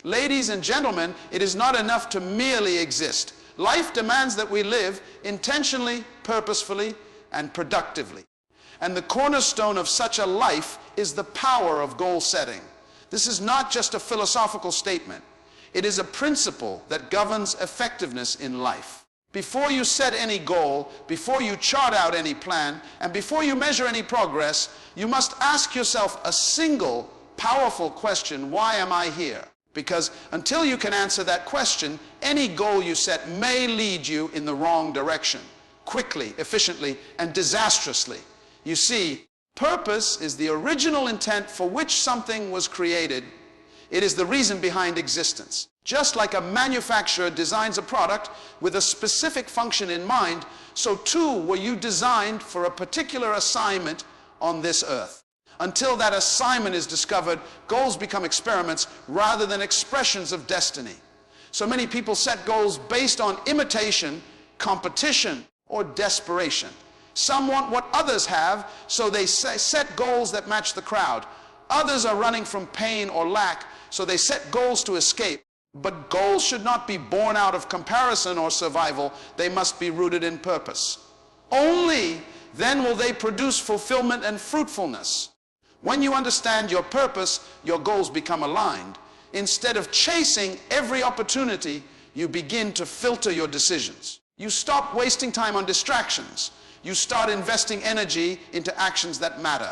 Ladies and gentlemen, it is not enough to merely exist. Life demands that we live intentionally, purposefully, and productively. And the cornerstone of such a life is the power of goal setting. This is not just a philosophical statement. It is a principle that governs effectiveness in life. Before you set any goal, before you chart out any plan, and before you measure any progress, you must ask yourself a single, powerful question: why am I here? Because until you can answer that question, any goal you set may lead you in the wrong direction, quickly, efficiently, and disastrously. You see, purpose is the original intent for which something was created. It is the reason behind existence. Just like a manufacturer designs a product with a specific function in mind, so too were you designed for a particular assignment on this earth. Until that assignment is discovered, goals become experiments rather than expressions of destiny. So many people set goals based on imitation, competition, or desperation. Some want what others have, so they set goals that match the crowd. Others are running from pain or lack, so they set goals to escape. But goals should not be born out of comparison or survival. They must be rooted in purpose. Only then will they produce fulfillment and fruitfulness. When you understand your purpose, your goals become aligned. Instead of chasing every opportunity, you begin to filter your decisions. You stop wasting time on distractions. You start investing energy into actions that matter.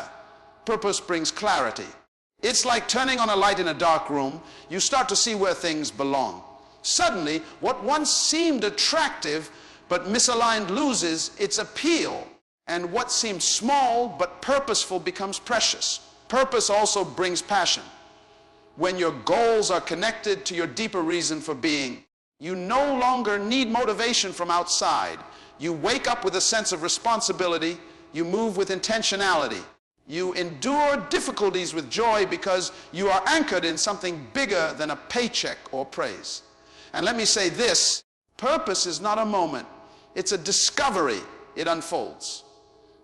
Purpose brings clarity. It's like turning on a light in a dark room. You start to see where things belong. Suddenly, what once seemed attractive but misaligned loses its appeal. And what seemed small but purposeful becomes precious. Purpose also brings passion. When your goals are connected to your deeper reason for being, you no longer need motivation from outside. You wake up with a sense of responsibility. You move with intentionality. You endure difficulties with joy because you are anchored in something bigger than a paycheck or praise. And let me say this: purpose is not a moment. It's a discovery. It unfolds.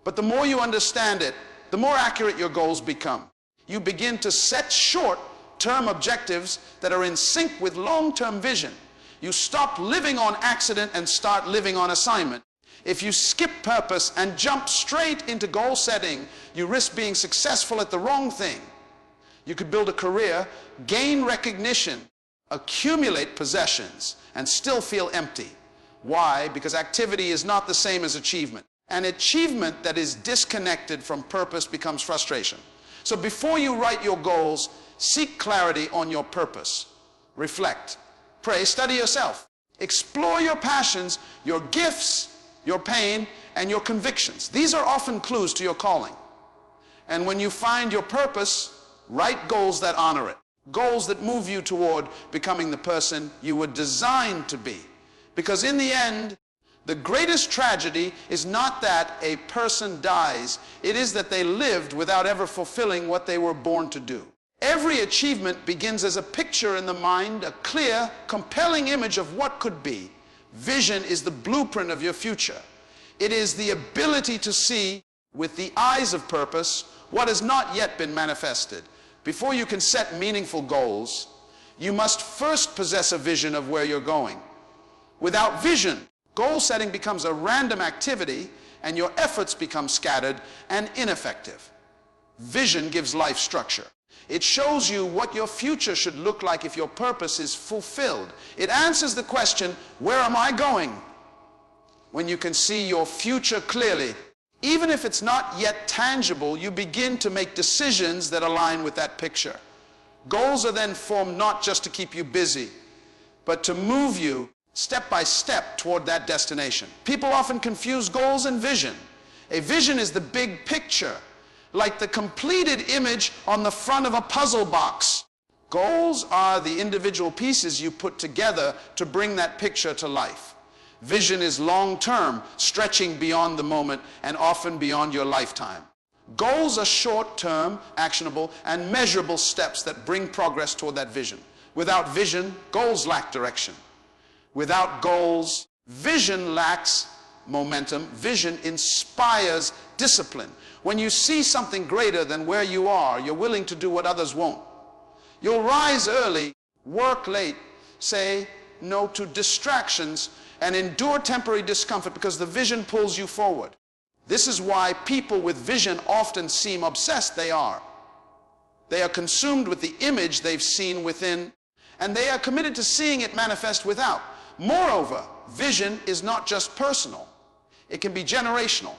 But the more you understand it, the more accurate your goals become. You begin to set short-term objectives that are in sync with long-term vision. You stop living on accident and start living on assignment. If you skip purpose and jump straight into goal setting, you risk being successful at the wrong thing. You could build a career, gain recognition, accumulate possessions, and still feel empty. Why? Because activity is not the same as achievement. An achievement that is disconnected from purpose becomes frustration. So before you write your goals, seek clarity on your purpose. Reflect, pray, study yourself. Explore your passions, your gifts, your pain, and your convictions. These are often clues to your calling. And when you find your purpose, write goals that honor it. Goals that move you toward becoming the person you were designed to be. Because in the end, the greatest tragedy is not that a person dies. It is that they lived without ever fulfilling what they were born to do. Every achievement begins as a picture in the mind, a clear, compelling image of what could be. Vision is the blueprint of your future. It is the ability to see with the eyes of purpose what has not yet been manifested. Before you can set meaningful goals, you must first possess a vision of where you're going. Without vision, goal setting becomes a random activity and your efforts become scattered and ineffective. Vision gives life structure. It shows you what your future should look like if your purpose is fulfilled. It answers the question, where am I going? When you can see your future clearly, even if it's not yet tangible, you begin to make decisions that align with that picture. Goals are then formed not just to keep you busy, but to move you step by step toward that destination. People often confuse goals and vision. A vision is the big picture, like the completed image on the front of a puzzle box. Goals are the individual pieces you put together to bring that picture to life. Vision is long-term, stretching beyond the moment and often beyond your lifetime. Goals are short-term, actionable, and measurable steps that bring progress toward that vision. Without vision, goals lack direction. Without goals, vision lacks momentum. Vision inspires discipline. When you see something greater than where you are, you're willing to do what others won't. You'll rise early work late, say no to distractions, and endure temporary discomfort because the vision pulls you forward. This is why people with vision often seem obsessed. They are. They are consumed with the image they've seen within, and they are committed to seeing it manifest without. Moreover, vision is not just personal. It can be generational.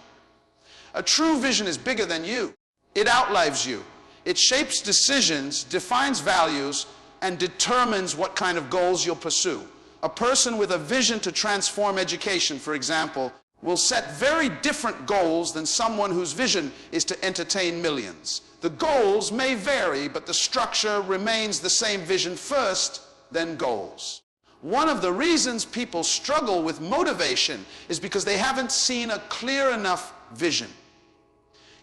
A true vision is bigger than you. It outlives you. It shapes decisions, defines values, and determines what kind of goals you'll pursue. A person with a vision to transform education, for example, will set very different goals than someone whose vision is to entertain millions. The goals may vary, but the structure remains the same: vision first, then goals. One of the reasons people struggle with motivation is because they haven't seen a clear enough vision.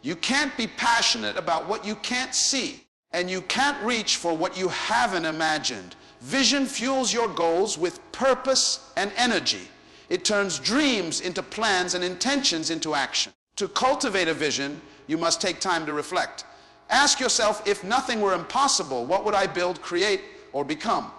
You can't be passionate about what you can't see, and you can't reach for what you haven't imagined. Vision fuels your goals with purpose and energy. It turns dreams into plans and intentions into action. To cultivate a vision, you must take time to reflect. Ask yourself, if nothing were impossible, what would I build, create, or become?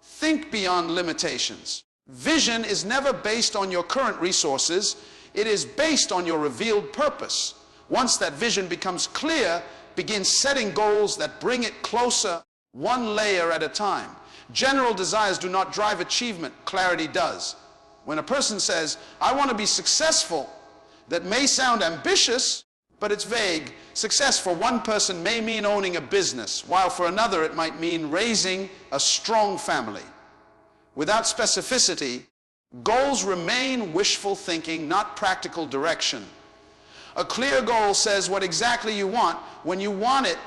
Think beyond limitations. Vision is never based on your current resources. It is based on your revealed purpose. Once that vision becomes clear, begin setting goals that bring it closer, one layer at a time. General desires do not drive achievement. Clarity does. When a person says, I want to be successful, that may sound ambitious, but it's vague. Success for one person may mean owning a business, while for another it might mean raising a strong family. Without specificity, goals remain wishful thinking, not practical direction. A clear goal says what exactly you want, when you want it,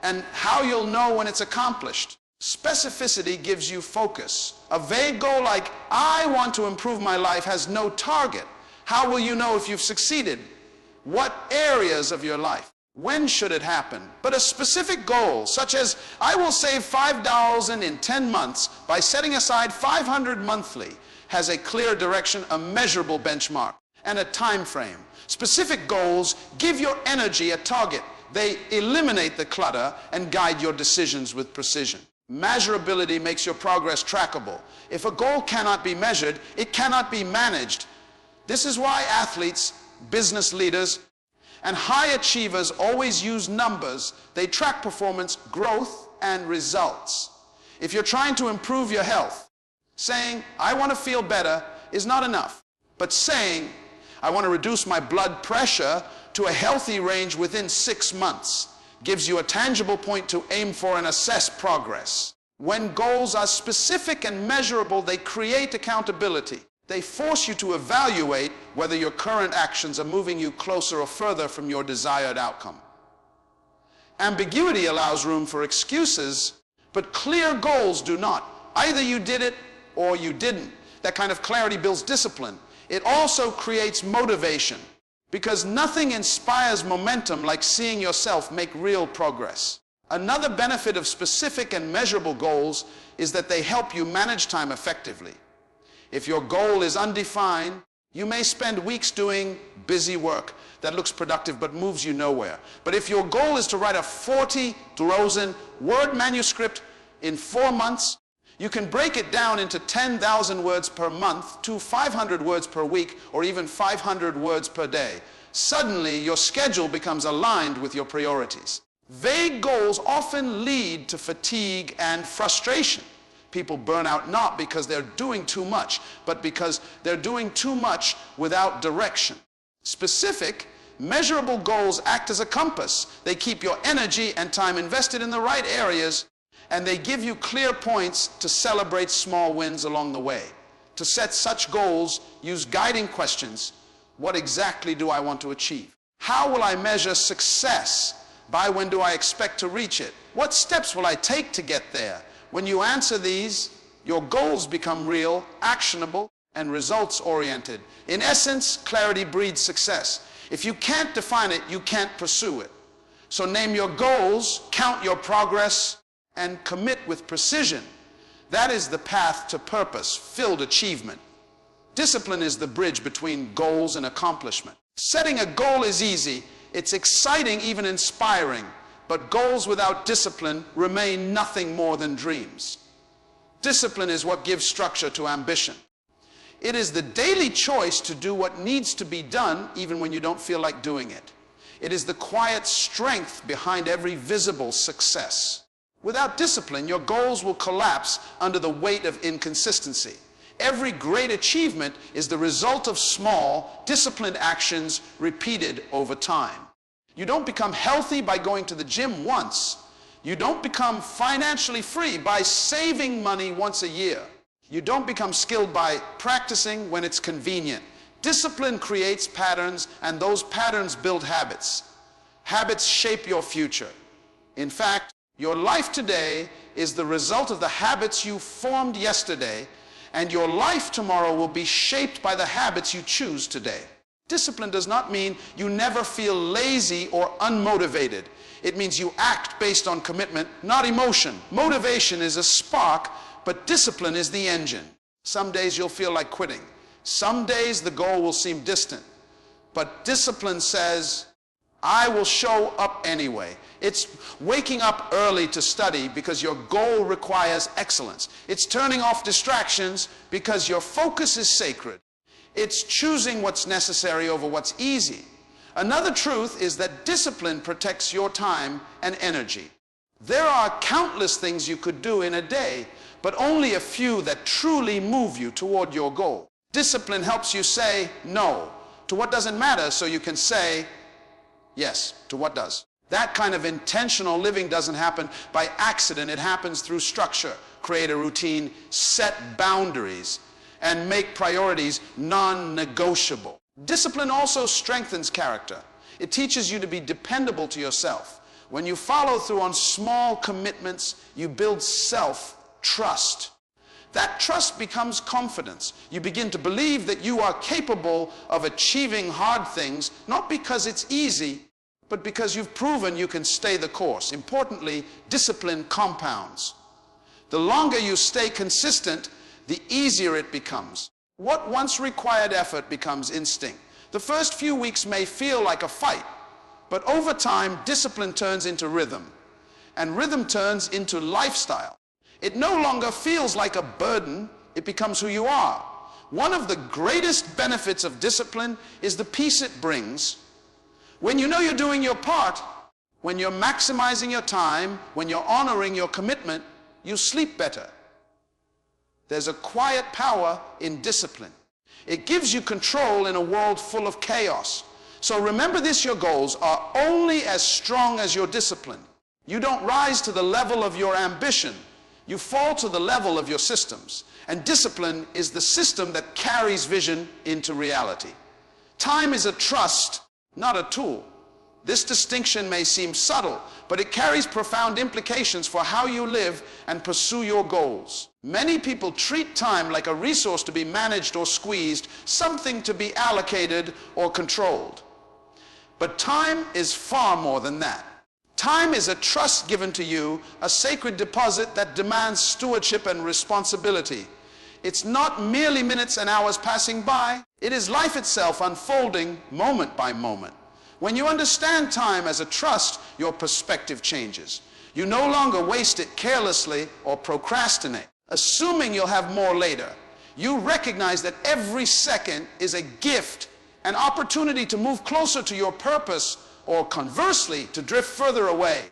and how you'll know when it's accomplished. Specificity gives you focus. A vague goal like, I want to improve my life, has no target. How will you know if you've succeeded? What areas of your life? When should it happen? But a specific goal, such as, I will save $5 in 10 months by setting aside $500 monthly, has a clear direction, a measurable benchmark, and a time frame. Specific goals give your energy a target. They eliminate the clutter and guide your decisions with precision. Measurability makes your progress trackable. If a goal cannot be measured, it cannot be managed. This is why athletes, business leaders, and high achievers always use numbers. They track performance, growth, and results. If you're trying to improve your health, saying, I want to feel better is not enough. But saying, I want to reduce my blood pressure to a healthy range within 6 months gives you a tangible point to aim for and assess progress. When goals are specific and measurable, they create accountability. They force you to evaluate whether your current actions are moving you closer or further from your desired outcome. Ambiguity allows room for excuses, but clear goals do not. Either you did it or you didn't. That kind of clarity builds discipline. It also creates motivation, because nothing inspires momentum like seeing yourself make real progress. Another benefit of specific and measurable goals is that they help you manage time effectively. If your goal is undefined, you may spend weeks doing busy work that looks productive but moves you nowhere. But if your goal is to write a 40,000-word manuscript in 4 months, you can break it down into 10,000 words per month to 500 words per week, or even 500 words per day. Suddenly, your schedule becomes aligned with your priorities. Vague goals often lead to fatigue and frustration. People burn out not because they're doing too much, but because they're doing too much without direction. Specific, measurable goals act as a compass. They keep your energy and time invested in the right areas, and they give you clear points to celebrate small wins along the way. To set such goals, use guiding questions. What exactly do I want to achieve? How will I measure success? By when do I expect to reach it? What steps will I take to get there? When you answer these, your goals become real, actionable, and results-oriented. In essence, clarity breeds success. If you can't define it, you can't pursue it. So name your goals, count your progress, and commit with precision. That is the path to purpose-filled achievement. Discipline is the bridge between goals and accomplishment. Setting a goal is easy. It's exciting, even inspiring. But goals without discipline remain nothing more than dreams. Discipline is what gives structure to ambition. It is the daily choice to do what needs to be done even when you don't feel like doing it. It is the quiet strength behind every visible success. Without discipline, your goals will collapse under the weight of inconsistency. Every great achievement is the result of small, disciplined actions repeated over time. You don't become healthy by going to the gym once. You don't become financially free by saving money once a year. You don't become skilled by practicing when it's convenient. Discipline creates patterns, and those patterns build habits. Habits shape your future. In fact, your life today is the result of the habits you formed yesterday, and your life tomorrow will be shaped by the habits you choose today. Discipline does not mean you never feel lazy or unmotivated. It means you act based on commitment, not emotion. Motivation is a spark, but discipline is the engine. Some days you'll feel like quitting. Some days the goal will seem distant. But discipline says, I will show up anyway. It's waking up early to study because your goal requires excellence. It's turning off distractions because your focus is sacred. It's choosing what's necessary over what's easy. Another truth is that discipline protects your time and energy. There are countless things you could do in a day, but only a few that truly move you toward your goal. Discipline helps you say no to what doesn't matter so you can say yes to what does. That kind of intentional living doesn't happen by accident. It happens through structure. Create a routine, set boundaries, and make priorities non-negotiable. Discipline also strengthens character. It teaches you to be dependable to yourself. When you follow through on small commitments, you build self-trust. That trust becomes confidence. You begin to believe that you are capable of achieving hard things, not because it's easy, but because you've proven you can stay the course. Importantly, discipline compounds. The longer you stay consistent, the easier it becomes. What once required effort becomes instinct. The first few weeks may feel like a fight, but over time, discipline turns into rhythm, and rhythm turns into lifestyle. It no longer feels like a burden, it becomes who you are. One of the greatest benefits of discipline is the peace it brings. When you know you're doing your part, when you're maximizing your time, when you're honoring your commitment, you sleep better. There's a quiet power in discipline. It gives you control in a world full of chaos. So remember this, your goals are only as strong as your discipline. You don't rise to the level of your ambition. You fall to the level of your systems. And discipline is the system that carries vision into reality. Time is a trust, not a tool. This distinction may seem subtle, but it carries profound implications for how you live and pursue your goals. Many people treat time like a resource to be managed or squeezed, something to be allocated or controlled. But time is far more than that. Time is a trust given to you, a sacred deposit that demands stewardship and responsibility. It's not merely minutes and hours passing by. It is life itself unfolding moment by moment. When you understand time as a trust, your perspective changes. You no longer waste it carelessly or procrastinate, assuming you'll have more later. You recognize that every second is a gift, an opportunity to move closer to your purpose, or conversely, to drift further away.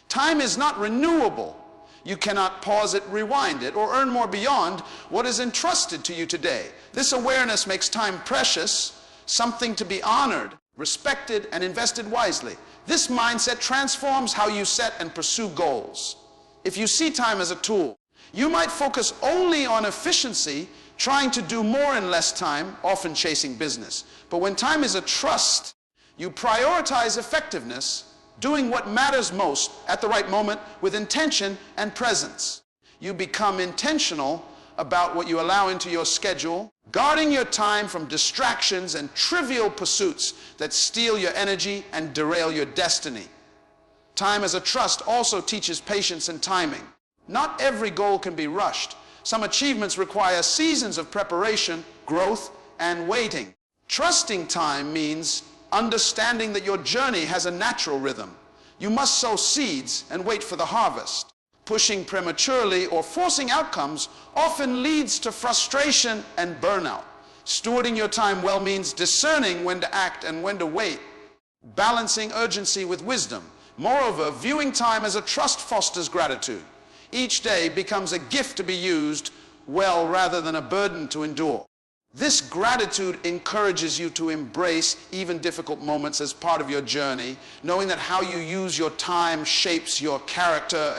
Time is not renewable. You cannot pause it, rewind it, or earn more beyond what is entrusted to you today. This awareness makes time precious, something to be honored, respected, and invested wisely. This mindset transforms how you set and pursue goals. If you see time as a tool, you might focus only on efficiency, trying to do more in less time, often chasing business. But when time is a trust, you prioritize effectiveness, doing what matters most at the right moment with intention and presence. You become intentional about what you allow into your schedule, guarding your time from distractions and trivial pursuits that steal your energy and derail your destiny. Time as a trust also teaches patience and timing. Not every goal can be rushed. Some achievements require seasons of preparation, growth, and waiting. Trusting time means understanding that your journey has a natural rhythm. You must sow seeds and wait for the harvest. Pushing prematurely or forcing outcomes often leads to frustration and burnout. Stewarding your time well means discerning when to act and when to wait, balancing urgency with wisdom. Moreover, viewing time as a trust fosters gratitude. Each day becomes a gift to be used well rather than a burden to endure. This gratitude encourages you to embrace even difficult moments as part of your journey, knowing that how you use your time shapes your character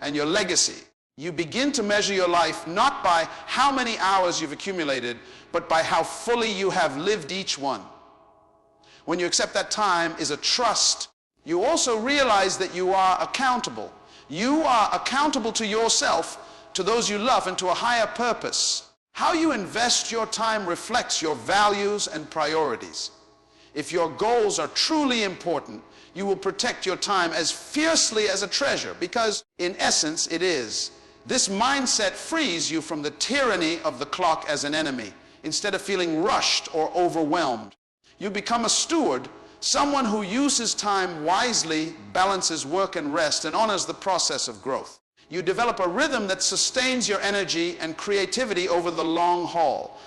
and your legacy. You begin to measure your life not by how many hours you've accumulated, but by how fully you have lived each one. When you accept that time is a trust, you also realize that you are accountable. You are accountable to yourself, to those you love, and to a higher purpose. How you invest your time reflects your values and priorities. If your goals are truly important, you will protect your time as fiercely as a treasure, because in essence it is. This mindset frees you from the tyranny of the clock as an enemy. Instead of feeling rushed or overwhelmed, you become a steward, someone who uses time wisely, balances work and rest, and honors the process of growth. You develop a rhythm that sustains your energy and creativity over the long haul.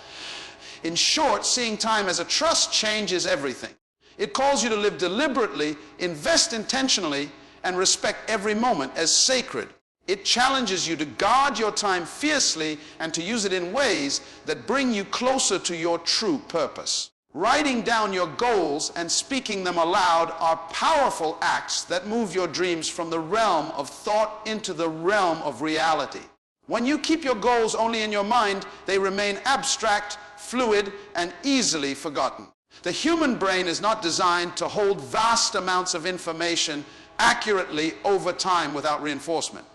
In short, seeing time as a trust changes everything. It calls you to live deliberately, invest intentionally, and respect every moment as sacred. It challenges you to guard your time fiercely and to use it in ways that bring you closer to your true purpose. Writing down your goals and speaking them aloud are powerful acts that move your dreams from the realm of thought into the realm of reality. When you keep your goals only in your mind, they remain abstract, fluid, and easily forgotten. The human brain is not designed to hold vast amounts of information accurately over time without reinforcement.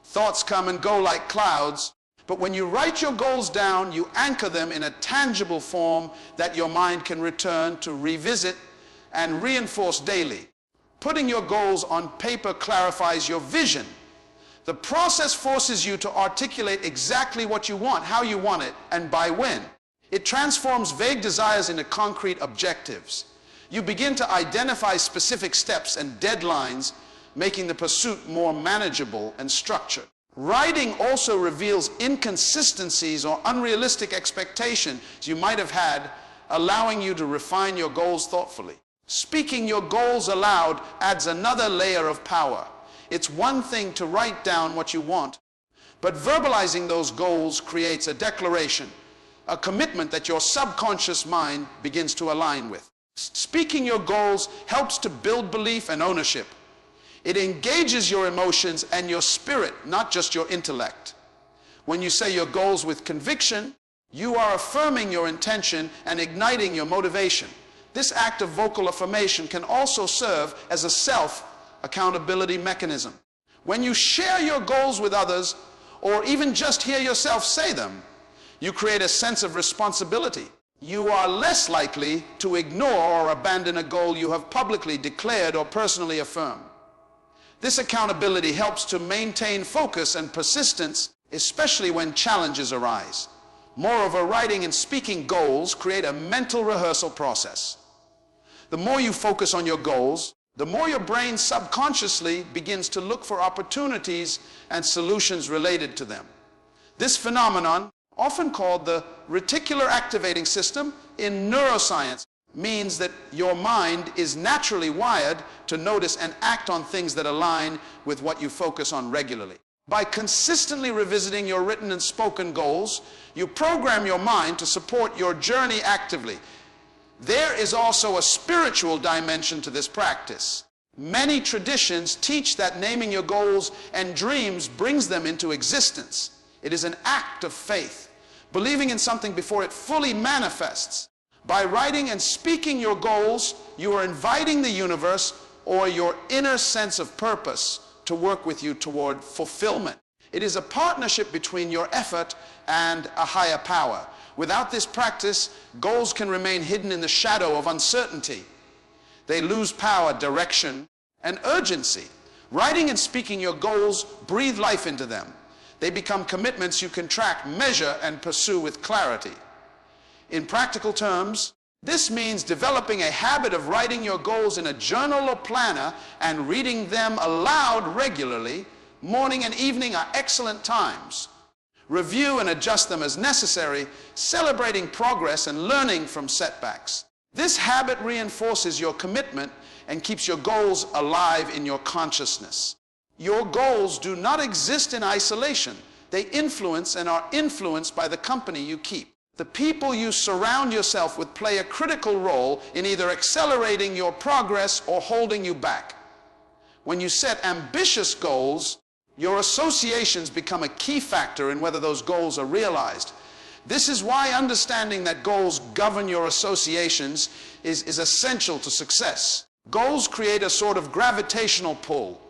Thoughts come and go like clouds, but when you write your goals down, you anchor them in a tangible form that your mind can return to, revisit, and reinforce daily. Putting your goals on paper clarifies your vision. The process forces you to articulate exactly what you want, how you want it, and by when. It transforms vague desires into concrete objectives. You begin to identify specific steps and deadlines, making the pursuit more manageable and structured. Writing also reveals inconsistencies or unrealistic expectations you might have had, allowing you to refine your goals thoughtfully. Speaking your goals aloud adds another layer of power. It's one thing to write down what you want, but verbalizing those goals creates a declaration, a commitment that your subconscious mind begins to align with. Speaking your goals helps to build belief and ownership. It engages your emotions and your spirit, not just your intellect. When you say your goals with conviction, you are affirming your intention and igniting your motivation. This act of vocal affirmation can also serve as a self-accountability mechanism. When you share your goals with others, or even just hear yourself say them, you create a sense of responsibility. You are less likely to ignore or abandon a goal you have publicly declared or personally affirmed. This accountability helps to maintain focus and persistence, especially when challenges arise. Moreover, writing and speaking goals create a mental rehearsal process. The more you focus on your goals, the more your brain subconsciously begins to look for opportunities and solutions related to them. This phenomenon, often called the reticular activating system in neuroscience, means that your mind is naturally wired to notice and act on things that align with what you focus on regularly. By consistently revisiting your written and spoken goals, you program your mind to support your journey actively. There is also a spiritual dimension to this practice. Many traditions teach that naming your goals and dreams brings them into existence. It is an act of faith, believing in something before it fully manifests. By writing and speaking your goals, you are inviting the universe or your inner sense of purpose to work with you toward fulfillment. It is a partnership between your effort and a higher power. Without this practice, goals can remain hidden in the shadow of uncertainty. They lose power, direction, and urgency. Writing and speaking your goals breathe life into them. They become commitments you can track, measure, and pursue with clarity. In practical terms, this means developing a habit of writing your goals in a journal or planner and reading them aloud regularly Morning and evening are excellent times. Review and adjust them as necessary, celebrating progress and learning from setbacks. This habit reinforces your commitment and keeps your goals alive in your consciousness. Your goals do not exist in isolation. They influence and are influenced by the company you keep. The people you surround yourself with play a critical role in either accelerating your progress or holding you back. When you set ambitious goals, your associations become a key factor in whether those goals are realized. This is why understanding that goals govern your associations is essential to success. Goals create a sort of gravitational pull.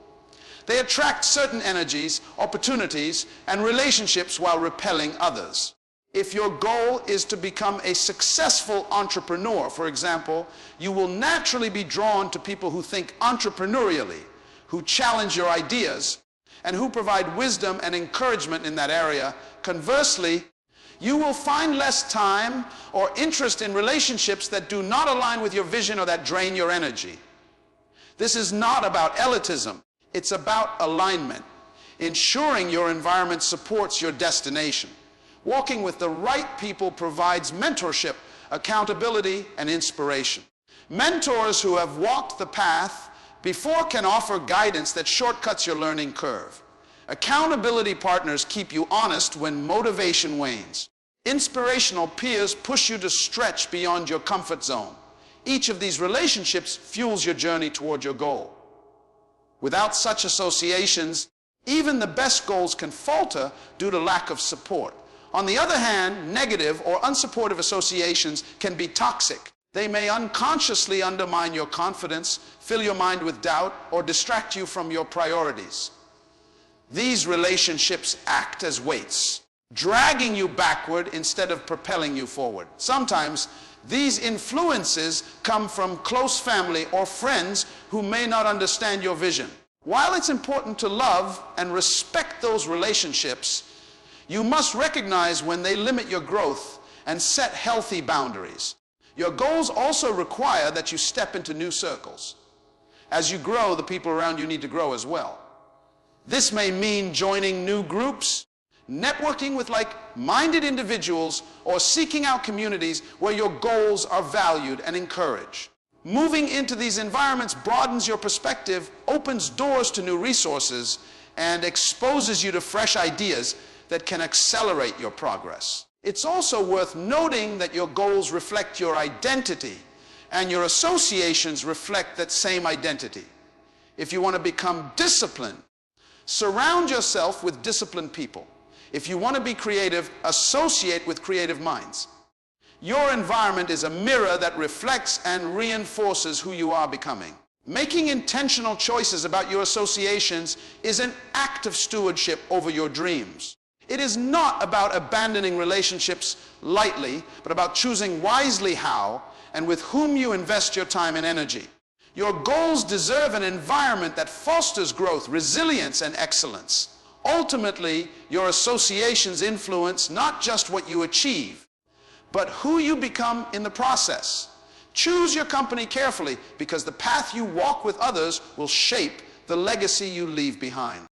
They attract certain energies, opportunities, and relationships while repelling others. If your goal is to become a successful entrepreneur, for example, you will naturally be drawn to people who think entrepreneurially, who challenge your ideas, and who provide wisdom and encouragement in that area. Conversely, you will find less time or interest in relationships that do not align with your vision or that drain your energy. This is not about elitism. It's about alignment, ensuring your environment supports your destination. Walking with the right people provides mentorship, accountability, and inspiration. Mentors who have walked the path before can offer guidance that shortcuts your learning curve. Accountability partners keep you honest when motivation wanes. Inspirational peers push you to stretch beyond your comfort zone. Each of these relationships fuels your journey toward your goal. Without such associations, even the best goals can falter due to lack of support. On the other hand, negative or unsupportive associations can be toxic. They may unconsciously undermine your confidence, fill your mind with doubt, or distract you from your priorities. These relationships act as weights, dragging you backward instead of propelling you forward. Sometimes these influences come from close family or friends who may not understand your vision. While it's important to love and respect those relationships, you must recognize when they limit your growth and set healthy boundaries. Your goals also require that you step into new circles. As you grow, the people around you need to grow as well. This may mean joining new groups, networking with like-minded individuals, or seeking out communities where your goals are valued and encouraged. Moving into these environments broadens your perspective, opens doors to new resources, and exposes you to fresh ideas that can accelerate your progress. It's also worth noting that your goals reflect your identity, and your associations reflect that same identity. If you want to become disciplined, surround yourself with disciplined people. If you want to be creative, associate with creative minds. Your environment is a mirror that reflects and reinforces who you are becoming. Making intentional choices about your associations is an act of stewardship over your dreams. It is not about abandoning relationships lightly, but about choosing wisely how and with whom you invest your time and energy. Your goals deserve an environment that fosters growth, resilience, and excellence. Ultimately, your associations influence not just what you achieve, but who you become in the process. Choose your company carefully, because the path you walk with others will shape the legacy you leave behind.